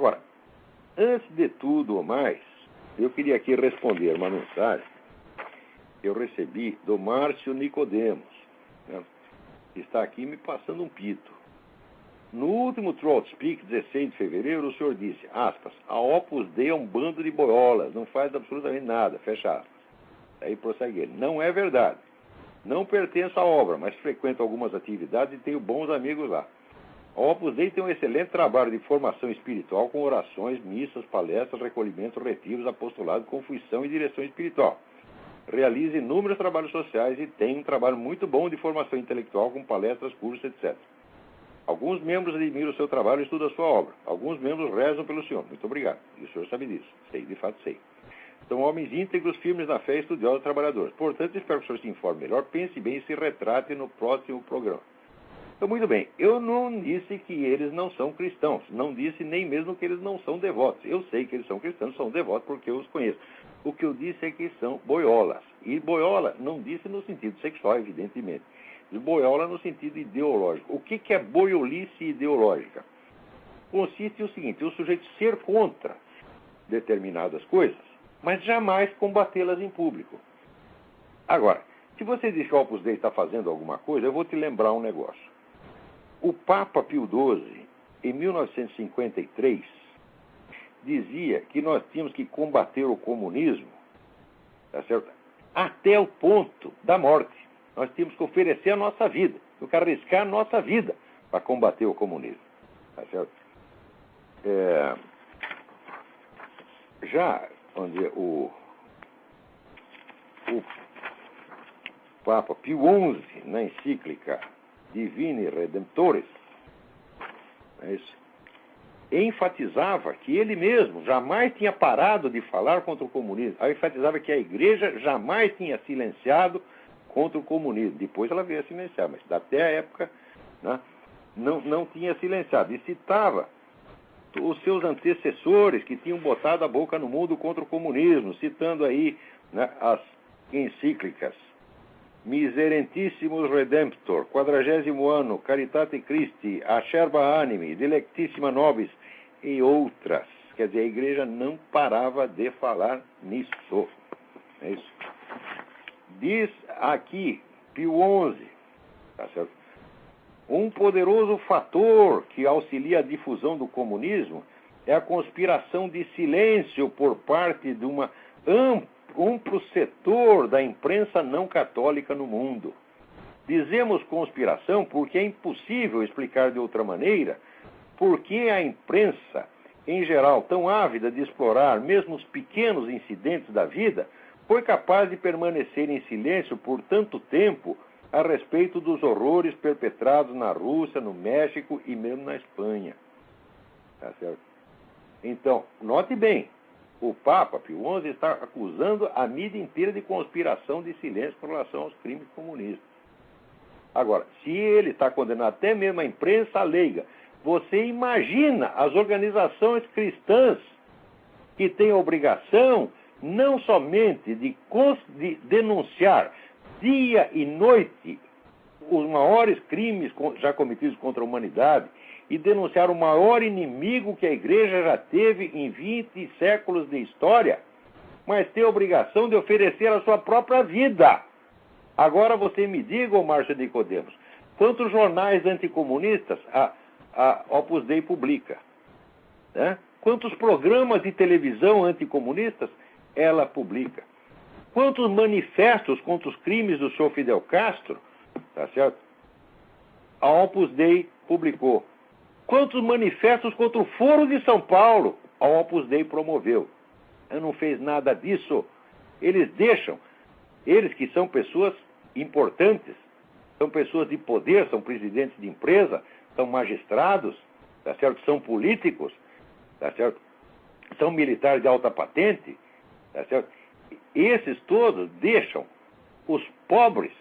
Agora, antes de tudo ou mais, eu queria aqui responder uma mensagem que eu recebi do Márcio Nicodemos, né, que está aqui me passando um pito. No último Trout Speak, 16 de fevereiro, o senhor disse, aspas, a Opus Dei é um bando de boiolas, não faz absolutamente nada, fecha aspas. Aí prossegue ele, não é verdade. Não pertenço à obra, mas frequento algumas atividades e tenho bons amigos lá. A Opus Dei tem um excelente trabalho de formação espiritual com orações, missas, palestras, recolhimentos, retiros, apostolado, confissão e direção espiritual. Realiza inúmeros trabalhos sociais e tem um trabalho muito bom de formação intelectual com palestras, cursos, etc. Alguns membros admiram o seu trabalho e estudam a sua obra. Alguns membros rezam pelo senhor. Muito obrigado. E o senhor sabe disso. Sei, de fato sei. São homens íntegros, firmes na fé, estudiosos, trabalhadores. Portanto, espero que o senhor se informe melhor, pense bem e se retrate no próximo programa. Então, muito bem. Eu não disse que eles não são cristãos. Não disse nem mesmo que eles não são devotos. Eu sei que eles são cristãos, são devotos porque eu os conheço. O que eu disse é que são boiolas. E boiola não disse no sentido sexual, evidentemente. Boiola no sentido ideológico. O que é boiolice ideológica? Consiste no seguinte, o sujeito ser contra determinadas coisas, mas jamais combatê-las em público. Agora, se você diz que o Opus Dei está fazendo alguma coisa, eu vou te lembrar um negócio. O Papa Pio XII, em 1953, dizia que nós tínhamos que combater o comunismo, tá certo? Até o ponto da morte. Nós tínhamos que oferecer a nossa vida, tínhamos que arriscar a nossa vida para combater o comunismo. Tá certo? Já onde o Papa Pio XI, na encíclica Divini Redemptoris, é isso, enfatizava que ele mesmo jamais tinha parado de falar contra o comunismo. Ele enfatizava que a igreja jamais tinha silenciado contra o comunismo. Depois ela veio a silenciar, mas até a época, né, não tinha silenciado. E citava os seus antecessores que tinham botado a boca no mundo contra o comunismo, citando aí, né, as encíclicas Miserentissimus Redemptor, 40º ano, Caritate Christi, Acerba Animi, Delectissima Nobis e outras. Quer dizer, a igreja não parava de falar nisso. É isso. Diz aqui, Pio XI, tá certo? Um poderoso fator que auxilia a difusão do comunismo é a conspiração de silêncio por parte de um amplo setor da imprensa não católica no mundo. Dizemos conspiração porque é impossível explicar de outra maneira por que a imprensa, em geral, tão ávida de explorar mesmo os pequenos incidentes da vida, foi capaz de permanecer em silêncio por tanto tempo a respeito dos horrores perpetrados na Rússia, no México e mesmo na Espanha. Tá certo? Então, note bem, o Papa Pio XI está acusando a mídia inteira de conspiração de silêncio com relação aos crimes comunistas. Agora, se ele está condenando até mesmo a imprensa leiga, você imagina as organizações cristãs que têm a obrigação não somente de denunciar dia e noite os maiores crimes já cometidos contra a humanidade e denunciar o maior inimigo que a igreja já teve em 20 séculos de história, mas tem a obrigação de oferecer a sua própria vida. Agora você me diga, ô Márcio Nicodemos, quantos jornais anticomunistas a Opus Dei publica? Né? Quantos programas de televisão anticomunistas ela publica? Quantos manifestos contra os crimes do senhor Fidel Castro, tá certo? A Opus Dei publicou. Quantos manifestos contra o Foro de São Paulo a Opus Dei promoveu? Ela não fez nada disso. Eles deixam, eles que são pessoas importantes, são pessoas de poder, são presidentes de empresa, são magistrados, tá certo? São políticos, tá certo? São militares de alta patente, tá certo? Esses todos deixam os pobres,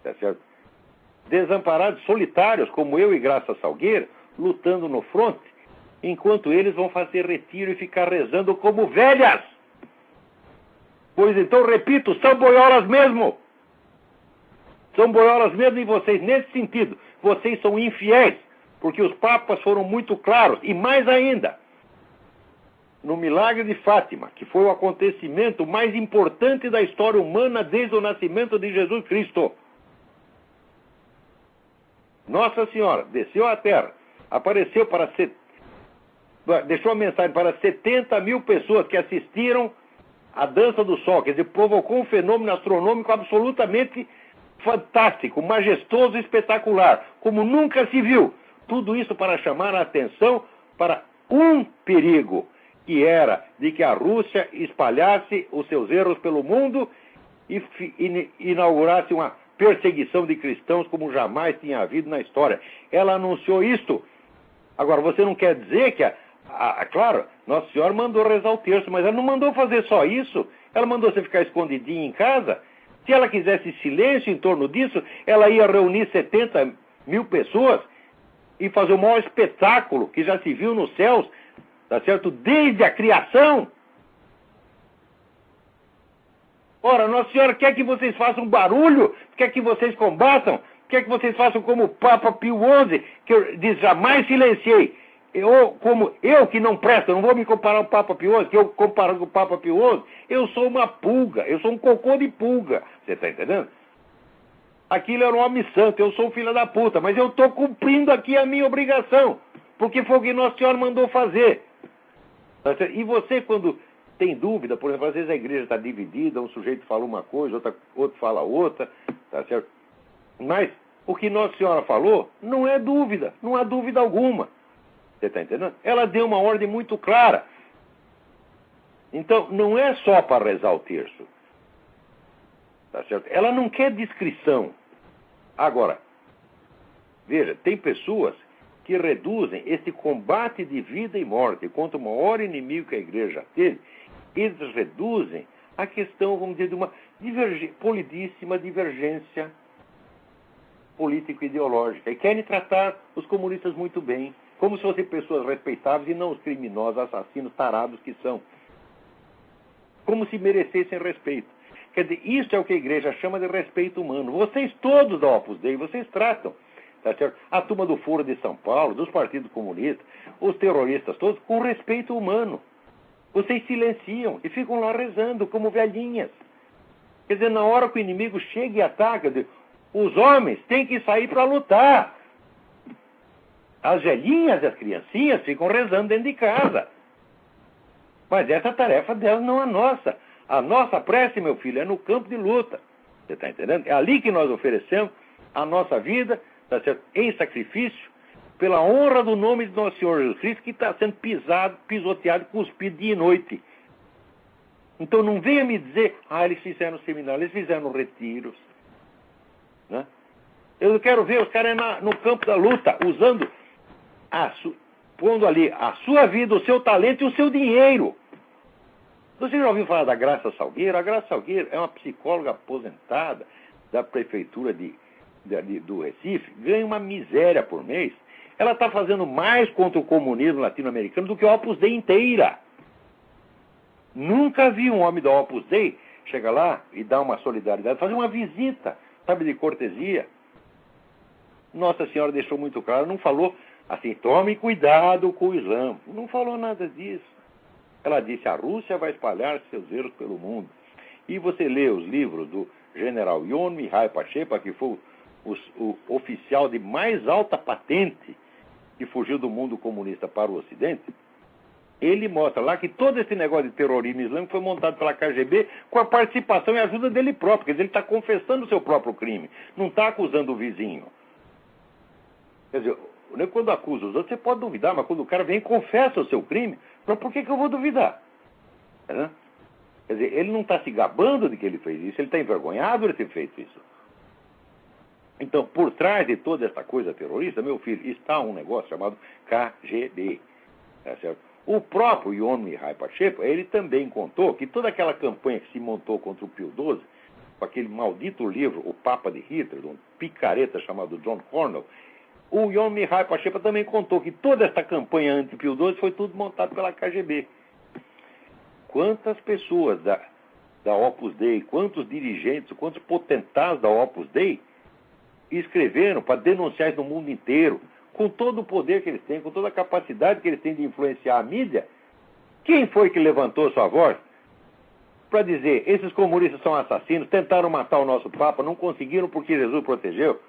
tá certo? Desamparados, solitários, como eu e Graça Salgueiro, lutando no fronte, enquanto eles vão fazer retiro e ficar rezando como velhas. Pois então, repito, são boiolas mesmo. São boiolas mesmo em vocês, nesse sentido. Vocês são infiéis, porque os papas foram muito claros. E mais ainda, no milagre de Fátima, que foi o acontecimento mais importante da história humana desde o nascimento de Jesus Cristo. Nossa Senhora desceu à Terra, apareceu deixou a mensagem para 70 mil pessoas que assistiram à dança do Sol, quer dizer, provocou um fenômeno astronômico absolutamente fantástico, majestoso e espetacular, como nunca se viu. Tudo isso para chamar a atenção para um perigo, que era de que a Rússia espalhasse os seus erros pelo mundo e inaugurasse uma perseguição de cristãos como jamais tinha havido na história. Ela anunciou isto. Agora, você não quer dizer que, claro, Nossa Senhora mandou rezar o terço, mas ela não mandou fazer só isso. Ela mandou você ficar escondidinho em casa. Se ela quisesse silêncio em torno disso, ela ia reunir 70 mil pessoas e fazer o maior espetáculo que já se viu nos céus, tá certo? Desde a criação. Ora, Nossa Senhora quer que vocês façam barulho, quer que vocês combatam, quer que vocês façam como o Papa Pio XI, que diz, jamais silenciei. Como eu que não presto, eu não vou me comparar ao Papa Pio XI, que eu comparo com o Papa Pio XI, eu sou uma pulga, eu sou um cocô de pulga. Você está entendendo? Aquilo era um homem santo, eu sou um filho da puta, mas eu estou cumprindo aqui a minha obrigação, porque foi o que Nossa Senhora mandou fazer. E você, quando tem dúvida, por exemplo, às vezes a igreja está dividida, um sujeito fala uma coisa, outro fala outra, tá certo? Mas o que Nossa Senhora falou não é dúvida, não há dúvida alguma. Você está entendendo? Ela deu uma ordem muito clara. Então, não é só para rezar o terço. Tá certo? Ela não quer descrição. Agora, veja, tem pessoas que reduzem esse combate de vida e morte contra o maior inimigo que a igreja teve, eles reduzem a questão, vamos dizer, de uma polidíssima divergência político-ideológica. E querem tratar os comunistas muito bem, como se fossem pessoas respeitáveis e não os criminosos, assassinos, tarados que são. Como se merecessem respeito. Quer dizer, isso é o que a igreja chama de respeito humano. Vocês todos da Opus Dei, vocês tratam, tá certo? A turma do Foro de São Paulo, dos partidos comunistas, os terroristas todos, com respeito humano. Vocês silenciam e ficam lá rezando como velhinhas. Quer dizer, na hora que o inimigo chega e ataca, os homens têm que sair para lutar. As velhinhas e as criancinhas ficam rezando dentro de casa. Mas essa tarefa delas não é nossa. A nossa prece, meu filho, é no campo de luta. Você está entendendo? É ali que nós oferecemos a nossa vida, tá certo? Em sacrifício, pela honra do nome de nosso Senhor Jesus Cristo, que está sendo pisado, pisoteado, cuspido dia e noite. Então não venha me dizer, eles fizeram seminário, eles fizeram retiros. Né? Eu quero ver os caras no campo da luta, usando, pondo ali a sua vida, o seu talento e o seu dinheiro. Você já ouviu falar da Graça Salgueiro? A Graça Salgueiro é uma psicóloga aposentada da prefeitura do Recife, ganha uma miséria por mês. Ela está fazendo mais contra o comunismo latino-americano do que a Opus Dei inteira. Nunca vi um homem da Opus Dei chegar lá e dar uma solidariedade, fazer uma visita, sabe, de cortesia. Nossa Senhora deixou muito claro, não falou assim, tome cuidado com o Islã. Não falou nada disso. Ela disse, a Rússia vai espalhar seus erros pelo mundo. E você lê os livros do general Ion Mihai Pachepa, que foi o oficial de mais alta patente que fugiu do mundo comunista para o Ocidente, ele mostra lá que todo esse negócio de terrorismo islâmico foi montado pela KGB com a participação e ajuda dele próprio. Quer dizer, ele está confessando o seu próprio crime, não está acusando o vizinho. Quer dizer, quando acusa os outros, você pode duvidar, mas quando o cara vem e confessa o seu crime, por que eu vou duvidar? Quer dizer, ele não está se gabando de que ele fez isso, ele está envergonhado de ter feito isso. Então, por trás de toda essa coisa terrorista, meu filho, está um negócio chamado KGB. Tá certo? O próprio Ion Mihai Pacheco, ele também contou que toda aquela campanha que se montou contra o Pio XII, com aquele maldito livro, O Papa de Hitler, de um picareta chamado John Cornell, o Ion Mihai Pacheco também contou que toda essa campanha anti-Pio XII foi tudo montado pela KGB. Quantas pessoas da Opus Dei, quantos dirigentes, quantos potentados da Opus Dei escreveram para denunciar isso no mundo inteiro, com todo o poder que eles têm, com toda a capacidade que eles têm de influenciar a mídia, Quem foi que levantou sua voz para dizer, esses comunistas são assassinos, tentaram matar o nosso Papa, não conseguiram porque Jesus protegeu?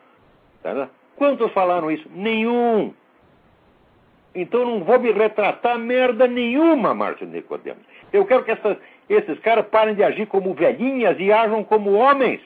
Tá? Quantos falaram isso? Nenhum. Então não vou me retratar merda nenhuma, Márcio Nicodemos. Eu quero que esses caras parem de agir como velhinhas e ajam como homens.